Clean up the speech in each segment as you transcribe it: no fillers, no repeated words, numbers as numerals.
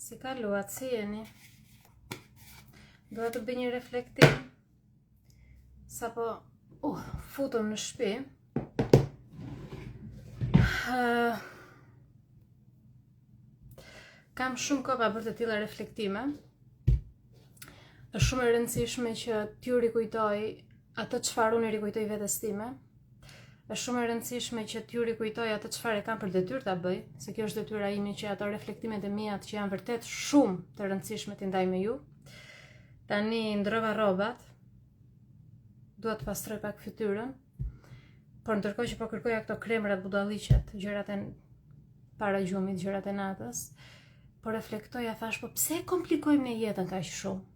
Si kaluat, si jeni? Doa të bëj një reflektim. Sapo futëm në shtëpi. Kam shumë kohë pa bërë të tilla reflektime. Është shumë e rëndësishme që t'ju rikujtoj atë çfarë unë rikujtoj vetes time. Është shumë e rëndësishme që t'ju rikujtoj atë çfarë kam për detyrë ta bëj, se kjo është detyra ime që ato reflektimet e mia që janë vërtet shumë të rëndësishme t'i ndaj me ju. Tani ndrova rrobat. Dua të pastroj pak fytyrën. Por ndërkohë që po kërkoja këto kremrat budalliqet, gjërat e para gjumit, gjërat e natës, po reflektoja, thash, po pse e komplikojmë ne jetën kaq shumë?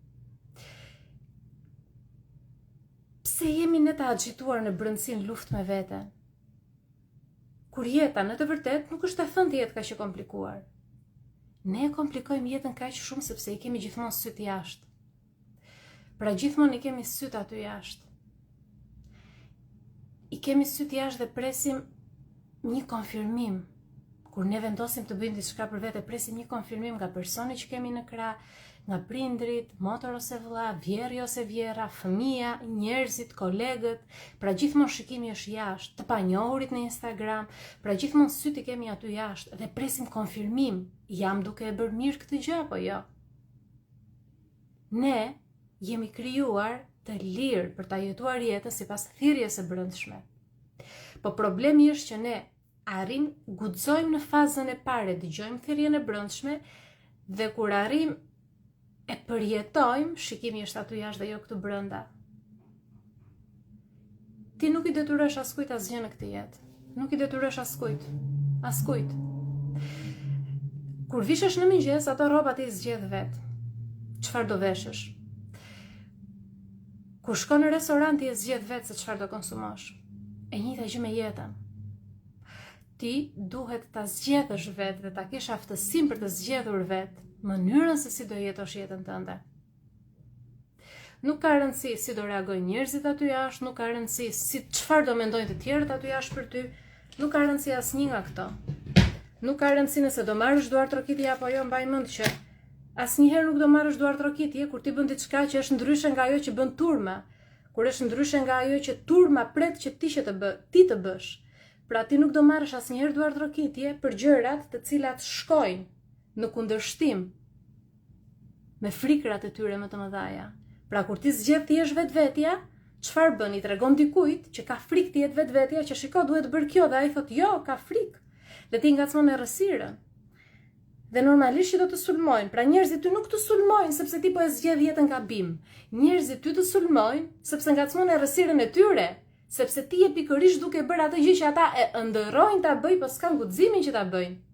Pse jemi ne të agituar në brëndësin luft me veten? Kur jeta në të vërtet nuk është e thënë të jetë kaq e komplikuar. Ne e komplikojmë jetën kaq shumë sepse i kemi gjithmonë syt jashtë. Pra gjithmonë i kemi syt aty jashtë. I kemi syt jashtë dhe presim një konfirmim. Kur ne vendosim të bëjmë diçka për vete, presim një konfirmim nga personi që kemi në krah, nga prindrit, motor ose vëlla, vjerri ose vjera, fëmia, njerëzit, kolegët. Pra gjithmonë shikimi është jashtë, të panjohurit në Instagram, pra gjithmonë syt i kemi aty jashtë dhe presim konfirmim. Jam duke e bërë mirë këtë gjë apo jo? Ne jemi krijuar të lirë për ta jetuar jetën sipas thirrjes së brendshme. Po problemi është që ne arrim guxojmë në fazën e parë, dëgjojmë thirrjen e brendshme dhe kur arrim e përjetojmë, shikimi është aty jashtë dhe jo këtu brenda. Ti nuk i detyrosh askujt asgjë në këtë jetë. Nuk i detyrosh askujt. Askujt. Kur vishesh në mëngjes, ato rroba ti zgjedh vet. Çfarë do veshësh? Kur shkon në restorant, ti e zgjedh vet se çfarë do konsumosh. E njëjta gjë me jetën. Ti duhet ta zgjedhësh vet dhe ta kesh aftësinë për të zgjedhur vet mënyrën se si do jetosh jetën tënde. Nuk ka rëndësi si do reagojnë njerëzit aty jashtë, nuk ka rëndësi si çfarë do mendojnë të tjerët aty jashtë për ty, nuk ka rëndësi asnjë nga këto. Nuk ka rëndësi nëse do marrësh duar trokitje apo jo, mbaj mend që asnjëherë nuk do marrësh duar trokitje kur ti bën diçka që është ndryshe nga ajo që bën turma, kur është ndryshe nga ajo që turma pret që ti të bësh. Pra ti nuk do marrësh asnjëherë duar trokitje për gjërat të cilat shkojnë në kundërshtim me frikrat e tyre më të mëdha. Pra kur ti zgjedh të jesh vetvetja, çfarë bën? I tregon dikujt që ka frikë të jetë vetvetja, që shiko duhet bërë kjo dhe ai thotë jo, ka frikë. Dhe ti ngacmon errësirën. Dhe normalisht që do të sulmojnë. Pra njerëzit ty nuk të sulmojnë sepse ti po e zgjedh jetën gabim. Njerëzit ty të sulmojnë sepse ngacmon errësirën e tyre, sepse ti je pikërisht duke bërë atë gjë që ata e ëndërrojnë ta bëjnë, po s'kan guximin që ta bëjnë.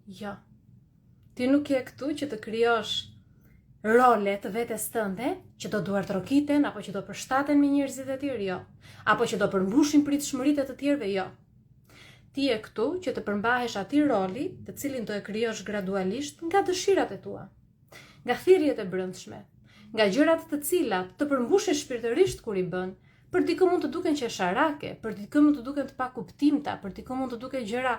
Jo. Ti nuk je këtu që të krijosh role të vetes tënde që do duar trokiten apo që do përshtaten me njerëzit e tjerë, jo. Apo që do përmbushin pritshmëritë të tjerëve, jo. Ti je këtu që të përmbahesh atij roli, të cilin do e krijosh gradualisht nga dëshirat e tua, nga thirrjet e brendshme, nga gjërat të cilat të përmbushin shpirtërisht kur i bën. Për dikë mund të duken qesharake, për dikë mund të duken të pakuptimta, për dikë mund të duken gjëra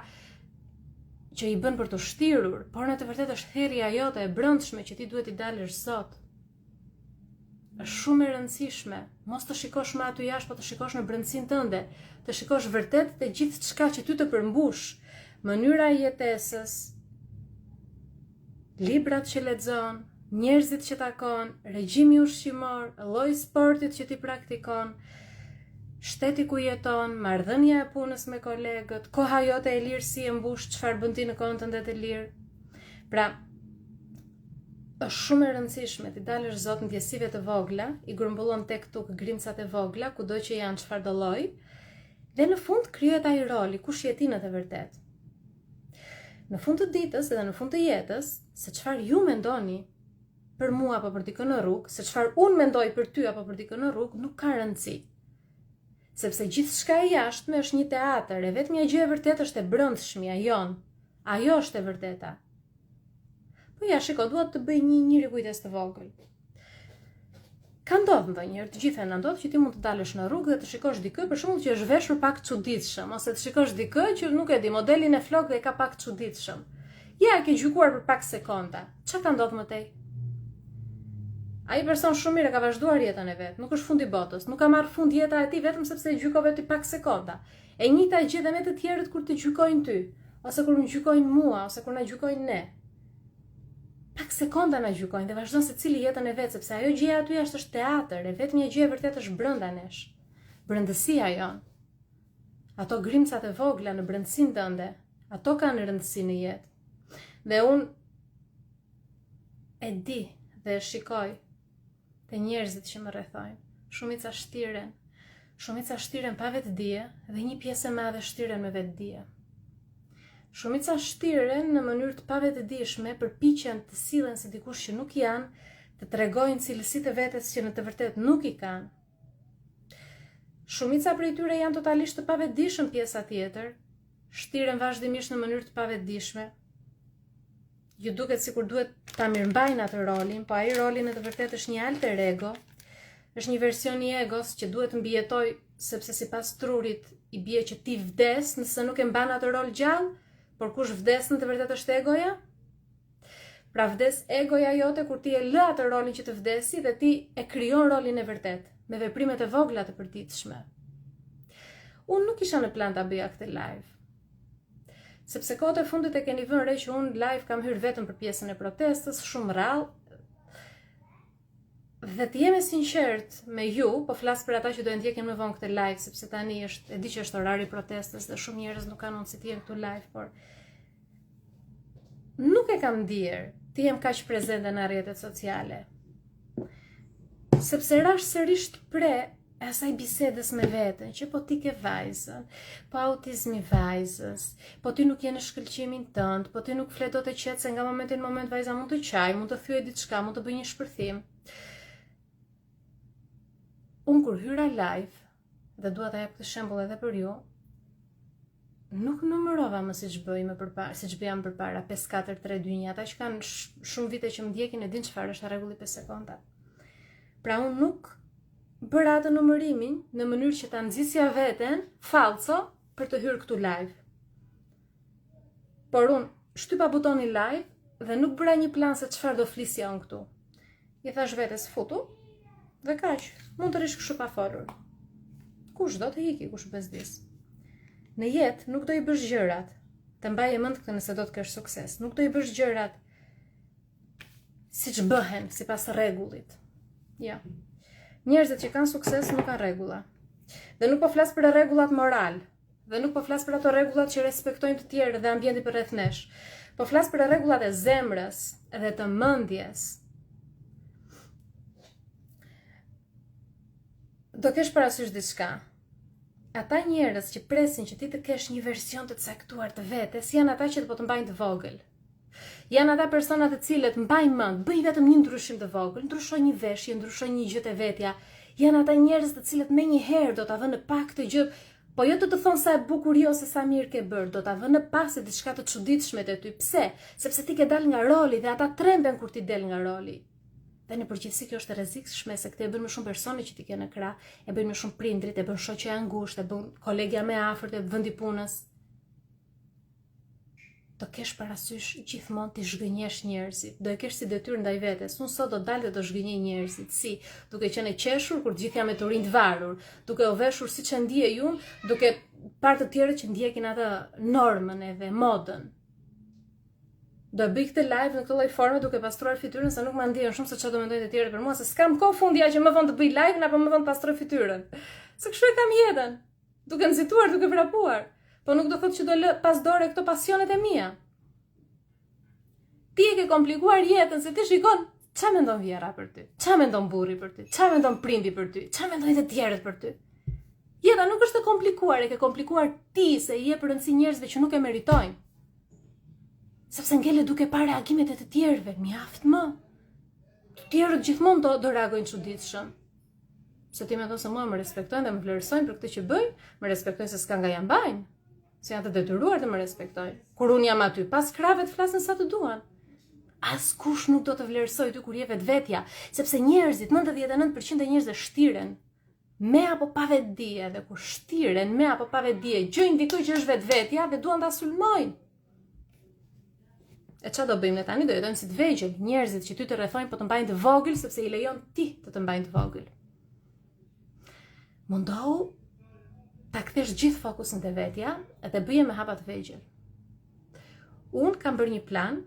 që i bën për të shtirur, por në të vërtetë është thirrja jote e brendshme që ti duhet i dalësh sot. Është shumë e rëndësishme, mos të shikosh më aty jashtë, po të shikosh në brendësinë tënde, të shikosh vërtet të gjithçka që ty të përmbush, mënyra e jetesës, librat që lexon, njerëzit që takon, regjimi ushqimor, lloji sportit që ti praktikon, shteti ku jeton, marrëdhënia e punës me kolegët, koha jote e lirë si e mbush, çfarë bën ti në kohën tënde të lirë. Pra, është shumë e rëndësishme ti dalësh zot në ndjesive të vogla, i grumbullon tek tuk grimcat e vogla, kudo që janë çfarë do lloj, dhe në fund krijohet ai roli, kush je ti në të vërtetë. Në fund të ditës edhe në fund të jetës, se çfarë ju mendoni për mua apo për dikën në rrugë, se çfarë unë mendoj për ty apo për dikën në rrugë, nuk ka rëndësi. Sepse gjithçka e jashtme është një teatër, e vetmja gjë e vërtetë është e brendshmja jon. Ajo është e vërteta. Po ja, shiko, dua të bëj një rikujdes të vogël. Ka ndodhur ndonjëherë, të gjithë na ndodh që ti mund të dalësh në rrugë dhe të shikosh dikë për shembull që është veshur pak çuditshëm, ose të shikosh dikë që nuk e di, modelin e flokëve e ka pak çuditshëm. Ja, e ke gjykuar për pak sekonda. Çfarë ka ndodhur më tej? Ai person shumë mirë ka vazhduar jetën e vet, nuk është fundi botës, nuk ka marrë fund jeta e tij vetëm sepse e gjykove ti pak sekonda. E njëjta gjë edhe me të tjerët kur të gjykojnë ty, ose kur më gjykojnë mua, ose kur na gjykojnë ne. Pak sekonda na gjykojnë dhe vazhdon secili jetën e vet, sepse ajo gjëja aty është teatër, e vetëm një gjë e vërtetë është brenda nesh. Brendësia jon. Ato grimcat e vogla në brendësinë tënde, ato kanë rëndësi në jetë. Dhe unë e di dhe e shikoj te njerëzit që më rrethojnë. Shumica shtiren pa vetdije dhe një pjesë e madhe shtiren me vetdije. Shumica shtiren në mënyrë të pavetëdijshme, përpiqen të sillen si dikush që nuk janë, të tregojnë cilësitë e vetes që në të vërtetë nuk i kanë. Shumica prej tyre janë totalisht të pavetëdijshëm, pjesa tjetër shtiren vazhdimisht në mënyrë të pavetëdijshme. Ju duket sikur duhet ta mirëmbajnë atë rolin, po ai roli në të vërtetë është një alter ego, është një version i egos që duhet të mbijetoj, sepse sipas trurit i bie që ti vdes nëse nuk e mban atë rol gjallë. Por kush vdes në të vërtetë është egoja? Pra vdes egoja jote kur ti e lë atë rolin që të vdesi dhe ti e krijon rolin e vërtet, me veprimet e vogla të përditshme. Unë nuk isha në plan ta bëja këtë live. Sepse kohët e fundit e keni vënë re që unë live kam hyrë vetëm për pjesën e protestës, shumë rrallë. Dhe të jemi sinqert me ju, po flas për ata që do e ndjekin më vonë këtë live, sepse tani e di që është orari i protestës dhe shumë njerëz nuk kanë mundësi të jenë këtu live, por nuk e kam ndier të jem kaq prezente në rrjetet sociale. Sepse rash sërish të pre e asaj bisedës me veten, që po ti ke vajzën, po autizmi vajzës, po ti nuk je në shkëlqimin tënd, po ti nuk flet dot e qetë se nga momenti në moment vajza mund të qaj, mund të thyej diçka, mund të bëjë një shpërthim. Unë kur hyra live, dhe dua ta jap këtë shembull edhe për ju, nuk numërova më siç bëjmë përpara, siç bëjam përpara 5-4-3-2-1, ata që kanë shumë vite që më ndjekin e din çfarë është rregulli 5 sekonda. Pra unë nuk bëra atë numërimin në mënyrë që ta nxjisja veten falso për të hyrë këtu live. Por unë shtypa butonin live dhe nuk bëra një plan se çfarë do flisja unë këtu. I thash vetes futu dhe kaq, mund të rish kështu pa folur. Kush do të iki, kush bezdis. Në jetë nuk do i bësh gjërat, të mbaje mend këtë nëse do të kesh sukses, nuk do i bësh gjërat siç bëhen sipas rregullit. Ja. Njerëzit që kanë sukses nuk kanë rregulla. Dhe nuk po flas për rregullat moral, dhe nuk po flas për ato rregullat që respektojnë të tjerë dhe ambientin përreth nesh. Po flas për rregullat e zemrës dhe të mendjes. Do kesh parasysh diçka. Ata njerëz që presin që ti të kesh një version të caktuar të vetes, janë ata që po të mbajnë të vogël. Janë ata persona të cilët mbajnë mend, bëjnë vetëm një ndryshim të vogël, ndryshojnë një veshje, ndryshojnë një gjë të vetja. Janë ata njerëz të cilët menjëherë do ta vënë pak të gjë, po jo të thonë sa e bukur ose sa mirë ke bërë, do ta vënë pas se diçka të çuditshme te ty. Pse? Sepse ti ke dal nga roli dhe ata tremben kur ti del nga roli. Dhe në përgjithësi kjo është e rrezikshme se këtë e bën më shumë personi që ti ke në krah, e bën më shumë prindrit, e bën shoqja e ngushtë, e bën kolegja më e afërt e vendi punës. Do kesh parasysh gjithmonë ti zhgënjesh njerëzit, do e kesh si detyrë ndaj vetes. Unë sot do dal dhe do zhgënjej njerëzit, si duke qenë e qeshur kur gjithë jam me turin të varur, duke u veshur siç e ndiej unë, duke parë të tjerët që ndjekin atë normën edhe modën. Do e bëj këtë live në këtë lloj forme duke pastruar fytyrën, se nuk më ndjen shumë se çfarë do mendojnë të tjerët për mua, se s'kam kohë fundja që më vonë të bëj live apo më vonë të pastroj fytyrën. Se kështu e kam jetën, duke nxituar, duke vrapuar, po nuk do thotë që do lë pas dore këto pasionet e mia. Ti e ke komplikuar jetën se ti shikon ç'a mendon vjera për ty, ç'a mendon burri për ty, ç'a mendon prindi për ty, ç'a mendojnë të tjerët për ty. Jeta nuk është e komplikuar, e ke komplikuar ti se i jep rëndësi njerëzve që nuk e meritojnë. Sepse ngele duke parë reagimet e të tjerëve, mjaft më. Të tjerët gjithmonë do reagojnë çuditshëm. Se ti mendon se mua më respektojnë dhe më vlerësojnë për këtë që bëj, më respektojnë se s'ka nga jam bajnë. Se janë të detyruar të më respektojnë. Kur unë jam aty, pas krave të flasin sa të duan. Askush nuk do të vlerësoj ty kur je vetvetja, sepse njerëzit, 99% e njerëzve shtiren me apo pa vetdije, dhe kur shtiren me apo pa vetdije, gjojnë dikoj që është vetvetja dhe duan ta sulmojnë. E çfarë do bëjmë ne tani? Do jetojmë si të vegjël, njerëzit që ty të rrethojnë po të mbajnë të vogël sepse i lejon ti të mbajnë të vogël. Mundohu ta kthesh gjithë fokusin te vetja dhe bëje me hapa të vegjël. Unë kam bërë një plan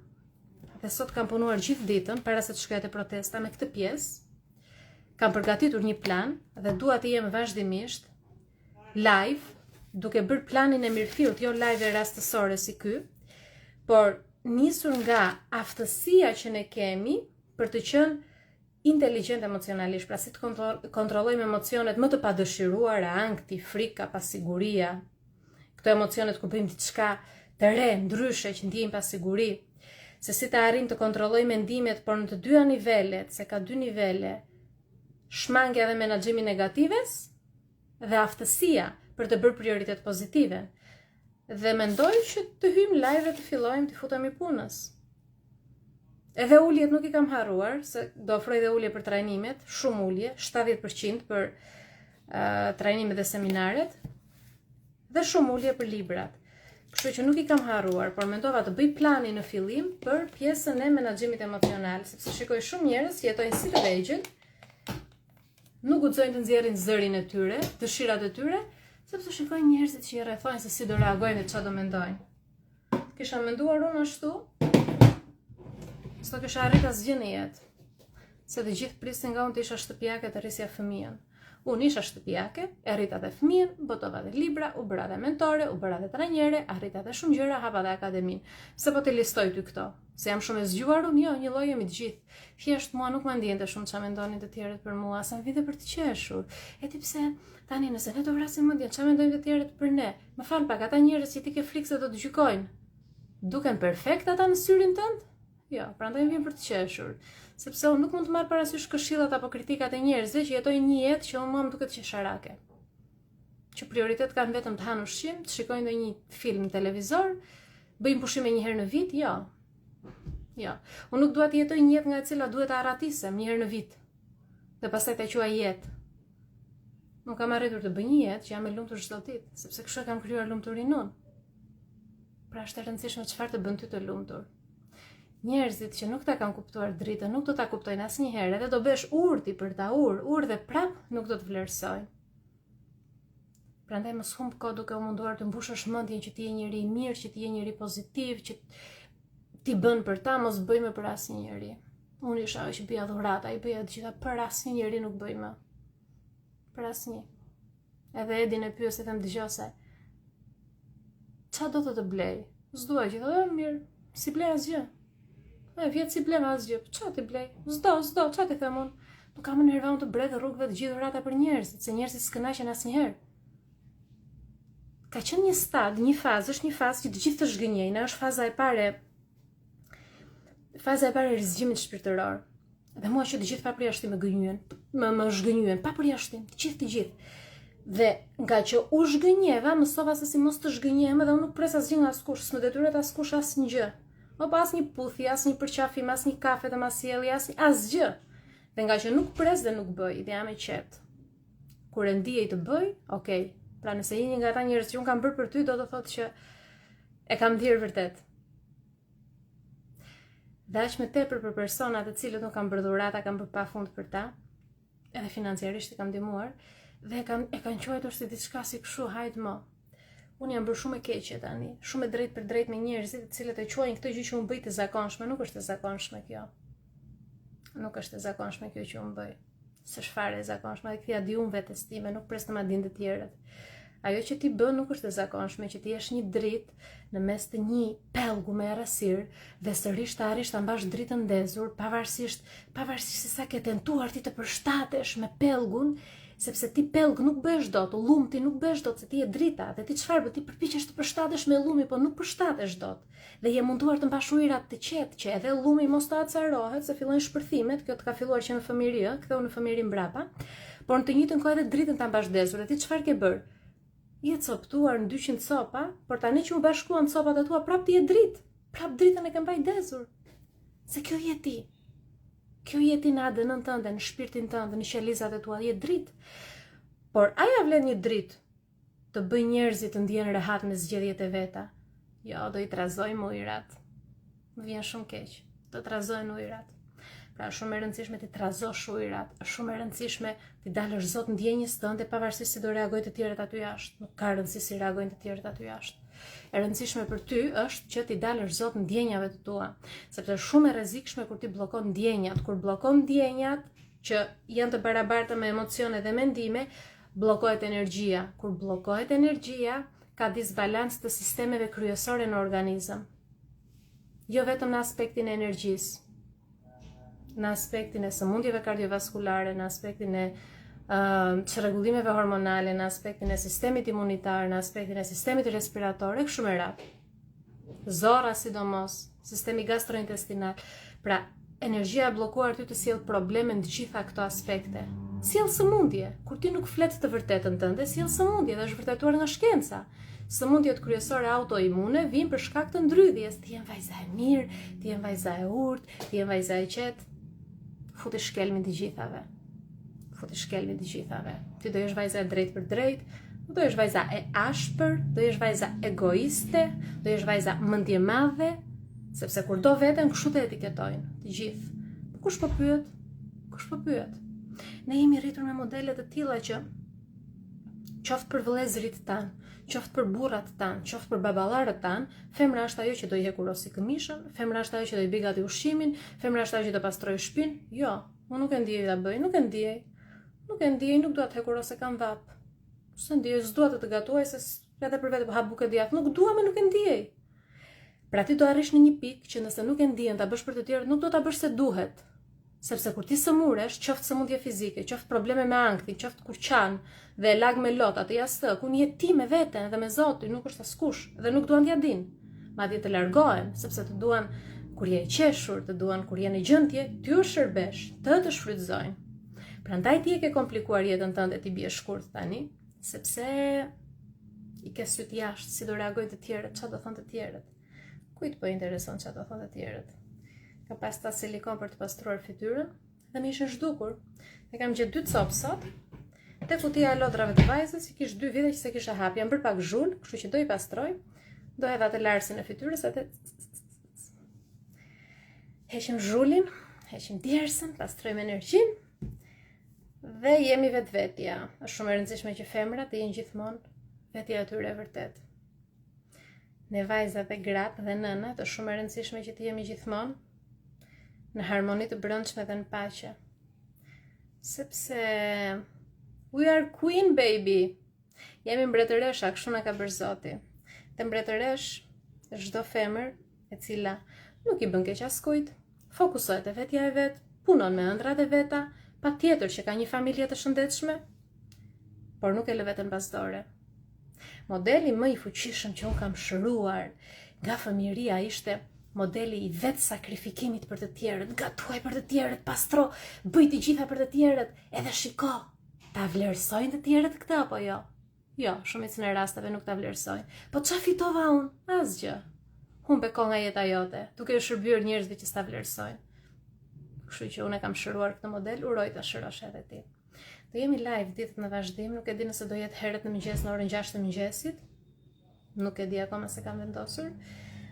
dhe sot kam punuar gjithë ditën para se të shkoja te protesta me këtë pjesë. Kam përgatitur një plan dhe dua të jem vazhdimisht live, duke bërë planin e mirëfillt, jo live rastësore si ky, por nisur nga aftësia që ne kemi për të qenë inteligjent emocionalisht, pra si të kontrollojmë emocionet më të padëshiruara, ankthi, frika, pasiguria, këto emocionet kur bëjmë diçka të re, ndryshe që ndjejmë pasiguri, se si të arrim të kontrolloj mendimet, por në të dyja nivelet, se ka dy nivele, shmangja dhe menaxhimi negatives dhe aftësia për të bërë prioritet pozitive. Dhe mendoj që të hyjmë live dhe të fillojmë të futemi punës. Edhe uljet nuk I kam harruar, se do ofroj dhe ulje për trajnimet, shumë ulje, 70% për trajnimet dhe seminaret, dhe shumë ulje për librat. Kështu që nuk I kam harruar, por mendova të bëj plani në fillim për pjesën e menaxhimit emocional, sepse shikoj shumë njerëz që jetojnë si të vegjël, nuk guxojnë të nxjerrin zërin e tyre, dëshirat e tyre, sepse shikojnë njerëzit që I rrethojnë se si do reagojnë dhe çfarë do mendojnë. Kisha menduar unë ashtu, s'do kisha arrit asgjë në jetë, se të gjithë prisnin nga unë të isha shtëpiake të rrisja fëmijën. Unë isha shtëpiake, e rrita dhe fëmijën, botova dhe libra, u bëra dhe mentore, u bëra dhe trajnere, arrita dhe shumë gjëra, hapa dhe akademin. Se po të listoj ty këto, se jam shumë e zgjuar unë, jo, një lloj jemi të gjithë. Thjesht mua nuk më ndjente shumë çfarë mendonin të tjerët për mua, sa më vite për të qeshur. E ti pse tani nëse ne do vrasim mendjen, çfarë mendojnë të tjerët për ne? Më fal pak, ata njerëz që ti ke frikë se do të gjykojnë, duken perfekt ata në syrin tënd? Jo, prandaj vjen për të qeshur. Sepse unë nuk mund të marr parasysh këshillat apo kritikat e njerëzve që jetojnë një jetë që unë mua më duket qesharake. Që prioritet kanë vetëm të hanë ushqim, të shikojnë ndonjë film në televizor, bëjnë pushime një herë në vit, jo. Jo. Unë nuk dua të jetoj një jetë nga e cila duhet të arratisem një herë në vit. Dhe pastaj ta quaj jetë. Nuk kam arritur të bëj një jetë që jam e lumtur çdo ditë, sepse kështu kam krijuar lumturinë unë. Pra është e rëndësishme çfarë të bën ty të lumtur. Njerëzit që nuk ta kanë kuptuar dritën, nuk do ta kuptojnë asnjëherë, edhe do bësh urti për ta ur dhe prap nuk do të vlerësojnë. Prandaj mos humb kohë duke u munduar të mbushësh mendjen që ti je njeri I mirë, që ti je njeri pozitiv, që ti bën për ta, mos bëj më për asnjë njeri. Unë isha që bëja dhurata, I bëja të gjitha për asnjë njeri nuk bëj më. Për asnjë. Edhe Edin e pyes se them dëgjose. Çfarë do të blej? S'dua që të mirë, si blej asgjë. Vjetë si blem asgjë, qa ti blej? Zdo, qa ti them unë? Nuk kam në herëva unë të bredh rrugëve të gjithë dhurata për njerëzit, se njerëzit s'kënaqen asnjëherë. Ka qenë një stad, një fazë, është një fazë që të gjithë të zhgënjejnë, është faza e parë e rrezikimit shpirtëror. Dhe mua që të gjithë pa përjashtim më zhgënjyen, pa përjashtim, të gjithë. Dhe nga që u zhgënjeva, mësova se si mos të zhgënjem, dhe unë nuk pres asgjë nga askush, s'më detyrohet askush asnjë. Apo asnjë puthje, asnjë përqafim, asnjë kafe të masjelli, asgjë. Dhe nga që nuk pres dhe nuk bëj, dhe jam e qetë. Kur e ndijej të bëj, okay. Pra nëse jeni nga ata njerëz që unë kam bërë për ty, do të thotë që e kam dhirë vërtet. Dhe aq më tepër për personat e cilët nuk kam bërë dhurata, kam bërë pafund për ta, edhe financiarisht I kam ndihmuar, dhe e kanë quajtur si diçka si kështu, hajt më. Unë jam bërë shumë e keqe tani, shumë e drejt për drejt me njerëzit të cilët e quajnë këtë gjë që unë bëj të zakonshme, nuk është e zakonshme kjo. Nuk është e zakonshme kjo që unë bëj. S'është fare e zakonshme, dhe kthia di unë vetes time, nuk pres të ma din të tjerët. Ajo që ti bën nuk është e zakonshme, që ti jesh një dritë në mes të një pellgu me errësirë dhe sërish të arrish ta mbash dritën ndezur, pavarësisht se sa ke tentuar ti të përshtatesh me pellgun, sepse ti pellg nuk bësh dot, llum ti nuk bësh dot, se ti je drita, dhe ti çfarë bë, ti përpiqesh të përshtatesh me llumi, po nuk përshtatesh dot. Dhe je munduar të mbash ujërat të qetë, që edhe llumi mos të acarohet, se fillojnë shpërthimet, kjo të ka filluar që në fëmijëri, ktheu në fëmijëri mbrapa, por në të njëjtën kohë edhe dritën ta mbash dezur, dhe ti çfarë ke bër? Je coptuar në 200 copa, por tani që u bashkuan copat e tua, prap ti je dritë. Prap dritën e ke mbaj dezur. Se kjo je ti. Kjo je ti në ADN-n tënde, në shpirtin tënde, në qelizat e tua, je dritë. Por aja vlen një dritë të bëj njerëzit të ndjenë rehat me zgjedhjet e veta. Jo, do i trazojmë ujrat. Më vjen shumë keq. Do trazojnë ujrat. Pra shumë e rëndësishme ti trazosh ujrat. Është shumë e rëndësishme ti dalësh zot ndjenjës tënde pavarësisht se do reagojnë të tjerët aty jashtë. Nuk ka rëndësi si reagojnë të tjerët aty jashtë. E rëndësishme për ty është që ti dalësh zot ndjenjave të tua, sepse është shumë e rrezikshme kur ti bllokon ndjenjat. Kur bllokon ndjenjat që janë të barabarta me emocione dhe mendime, bllokohet energjia. Kur bllokohet energjia, ka disbalancë të sistemeve kryesore në organizëm. Jo vetëm në aspektin e energjisë, në aspektin e sëmundjeve kardiovaskulare, në aspektin e çrregullimeve hormonale, në aspektin e sistemit imunitar, në aspektin e sistemit respirator, e kështu me radhë. Zorra sidomos, sistemi gastrointestinal. Pra, energjia e bllokuar ty të sjell probleme në të gjitha këto aspekte. Sjell sëmundje. Kur ti nuk flet të vërtetën tënde, sjell sëmundje dhe është vërtetuar nga shkenca. Sëmundjet kryesore autoimune vijnë për shkak të ndrydhjes. Ti je vajza e mirë, ti je vajza e urtë, ti je vajza e qetë. Futi shkelmin të gjithave. Futi shkelmin të gjithave. Ti do jesh vajza e drejtë për drejtë, do jesh vajza e ashpër, do jesh vajza egoiste, do jesh vajza mendjemadhe, sepse kur do veten kështu të etiketojnë të gjithë. Kush po pyet? Kush po pyet? Ne jemi rritur me modele të tilla që qoftë për vëllezërit tanë, qoftë për burrat tanë, qoftë për baballarët tanë, femra është ajo që do i hekurosi këmishën, femra është ajo që do i bëj gati ushqimin, femra është ajo që do pastroj shtëpinë. Jo, unë nuk e ndjej ta bëj, nuk e ndjej. Nuk e ndjej, nuk dua të hekuros se kam vap. Se ndjej, s'dua të gatuaj se edhe për vetë po ha bukë djath, nuk dua me nuk e ndjej. Pra ti do arrish në një pikë që nëse nuk e ndjen ta bësh për të tjerët, nuk do ta bësh se duhet. Sepse kur ti sëmuresh, qoftë sëmundje fizike, qoftë probleme me ankthi, qoftë kurçan dhe lag me lot, atë jashtë, ku je ti me veten dhe me Zotin, nuk është askush dhe nuk duan t'ja din. Madje të largohen, sepse të duan kur je e qeshur, të duan kur je në gjendje, ty u shërbesh, të shfrytëzojnë. Prandaj ti e ke komplikuar jetën tënde, ti bie shkurt tani, sepse i ke syt jashtë, si do reagojnë të tjerët, çfarë do thonë të tjerët. Kujt po intereson çfarë do thonë të tjerët? Ka pasta silikon për të pastruar fytyrën dhe më ishin zhdukur. Ne kam gjetë 2 copë sot. Te kutia e lodrave të vajzës i kish 2 vite që se kisha hap. Jam bër pak zhul, kështu që do i pastroj. Do hedh atë larsin e fytyrës atë. Heqim zhulin, heqim djersën, pastrojmë energjinë dhe jemi vetvetja. Është shumë e rëndësishme që femrat të jenë gjithmonë vetja e tyre e vërtet. Ne vajzat e gratë dhe nënat është shumë e rëndësishme që të jemi gjithmonë në harmoni të brendshme dhe në paqe. Sepse we are queen baby. Jemi mbretëresha, kështu na ka bërë Zoti. Dhe mbretëresh është çdo femër e cila nuk i bën keq askujt, fokusohet te vetja e vet, punon me ëndrat e veta, patjetër që ka një familje të shëndetshme, por nuk e lë veten pasdore. Modeli më i fuqishëm që unë kam shëruar nga fëmijëria ishte modeli i vetë sakrifikimit për të tjerët, gatuaj për të tjerët, pastro, bëj të gjitha për të tjerët, edhe shiko, ta vlerësojnë të tjerët këtë apo jo? Jo, shumicën e rasteve nuk ta vlerësojnë. Po çfarë fitova unë? Asgjë. Humbe kohë nga jeta jote, duke u shërbyer njerëzve që s'ta vlerësojnë. Kështu që unë kam shëruar këtë model, uroj ta shërosh edhe ti. Do jemi live ditët në vazhdim, nuk e di nëse do jetë herët në mëngjes në orën 6 të mëngjesit. Nuk e di akoma se kam vendosur.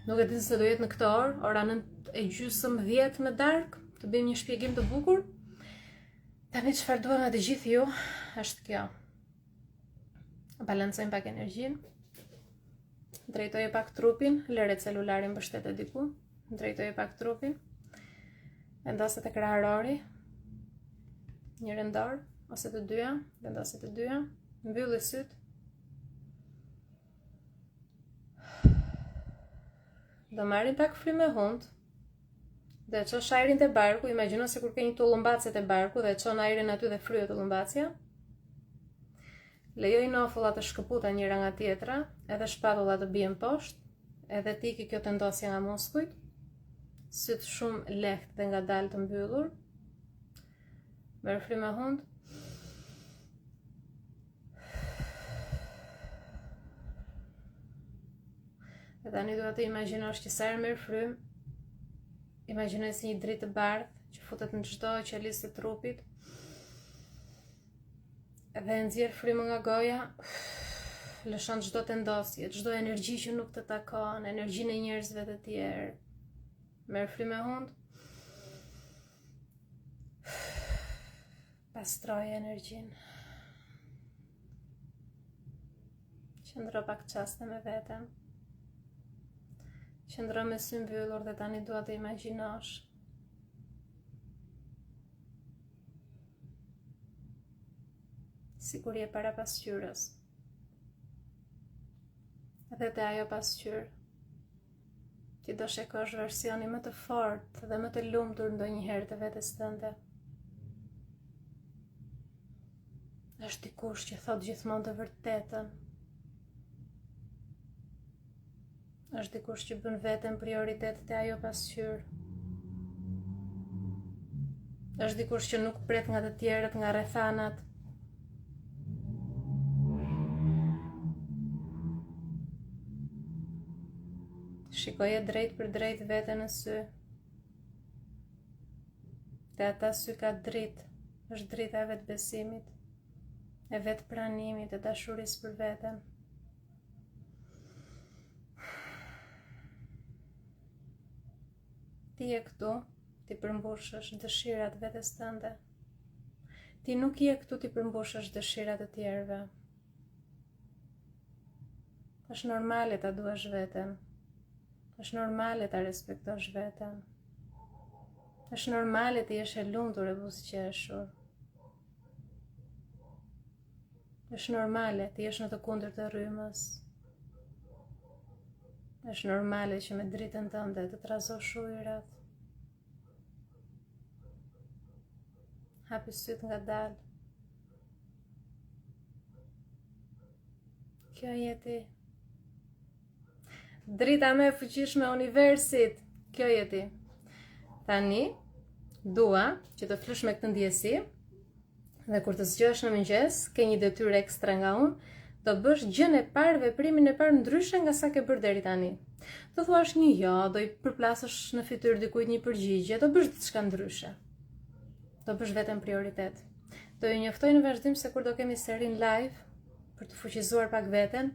Nuk e di se do jetë në këtë orë, ora 9:30 në darkë, të bëjmë një shpjegim të bukur. Tani çfarë dua nga të gjithë ju është kjo. Balancojmë pak energjinë. Drejtoje pak trupin, lëre celularin mbështetet diku. Drejtoje pak trupin. Vendoset tek krahërori. Një dorë ose të dyja, vendoset të dyja. Mbylli syt. Do marrim pak frymë hund. Dhe çosh ajrin te barku, imagjino se kur ke një tullumbace te barku dhe çon ajrin aty dhe fryhet tullumbacia. Lejoj nofullat të shkëputa njëra nga tjetra, edhe shpatullat të bien poshtë, edhe tiki kjo tendosja nga muskujt. Syt shumë lehtë dhe ngadalë të mbyllur. Merr frymë hund. Dhe tani duhet të imagjinosh që sa herë merr frymë, Imagjinoj si një dritë të bardhë që futet në çdo qelisë të trupit dhe nxjerr frymën nga goja, lëshon çdo tendosje, çdo energji që nuk të takon, energjinë e njerëzve të tjerë. Merr frymë hund. Pastroj energjinë. Qëndro pak qaste me veten. Qëndro me sy mbyllur dhe tani dua të imagjinosh sikur je para pasqyrës. Dhe te ajo pasqyrë ti do shikosh versioni më të fortë dhe më të lumtur ndonjëherë të vetes tënde. Është dikush që thot gjithmonë të vërtetën. Është dikush që bën veten prioritet te ajo pasqyrë. Është dikush që nuk pret nga të tjerët, nga rrethanat. Shikoje drejt për drejt veten në sy. Te ata sy ka dritë, është drita e vetbesimit, e vetë pranimit, e dashurisë për veten. Ti je këtu, ti përmbushësh dëshirat vetes tënde. Ti nuk je këtu ti përmbushësh dëshirat e tjerëve. Është normale ta duash veten. Është normale ta respektosh veten. Është normale ti jesh e lumtur e buzëqeshur. Është normale ti jesh në të kundërt të rrymës. Është normale që me dritën tënde të trazosh ujërat. Hapi syt nga dalë. Kjo je ti. Drita më e fuqishme e universit. Kjo je ti. Tani, dua që të flush me këtë ndjesi dhe kur të zgjohesh në mëngjes, ke një detyrë ekstra nga unë, do bësh gjën e parë, veprimin e parë ndryshe nga sa ke bërë deri tani. Do thuash një jo, do i përplasësh në fytyrë dikujt një përgjigje, do bësh diçka ndryshe. Do bësh veten prioritet. Do ju njoftoj në vazhdim se kur do kemi serin live për të fuqizuar pak veten,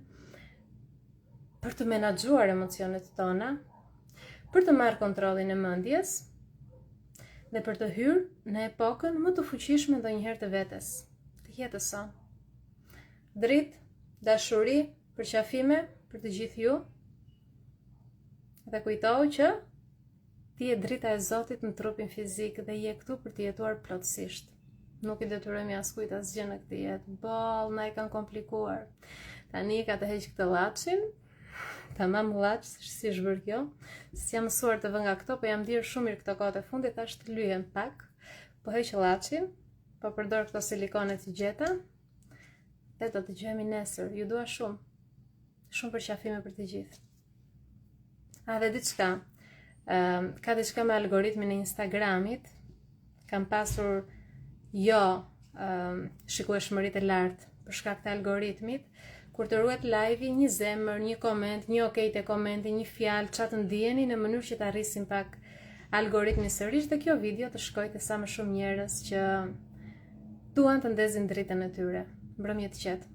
për të menaxhuar emocionet tona, për të marrë kontrollin e mendjes dhe për të hyrë në epokën më të fuqishme ndonjëherë të vetes, të jetës sonë. Dritë, dashuri, përqafime për të gjithë ju. Dhe kujtohu që ti je drita e Zotit në trupin fizik dhe je këtu për të jetuar plotësisht. Nuk i detyrojmë askujt asgjë në këtë jetë. Boll, na e kanë komplikuar. Tani ka të heq këtë llaçin. Tamam llaç, si është bërë kjo? S'jam mësuar të vë nga këto, po jam dirë shumë mirë këto kohët e fundit, tash të lyhem pak. Po heq llaçin, po përdor këto silikone të gjeta. Dhe do të dëgjojmë nesër. Ju dua shumë. Shumë përqafime për të gjithë. Dhe diçka. Ka diçka me algoritmin e Instagramit. Kam pasur shikueshmëritë e lartë për shkak të algoritmit. Kur të ruhet live-i, një zemër, një koment, një okej te komenti, një fjalë, çfarë të ndiheni në mënyrë që të arrisim pak algoritmin sërish dhe kjo video të shkojë te sa më shumë njerëz që duan të ndezin dritën e tyre. Mbrëmje të qetë.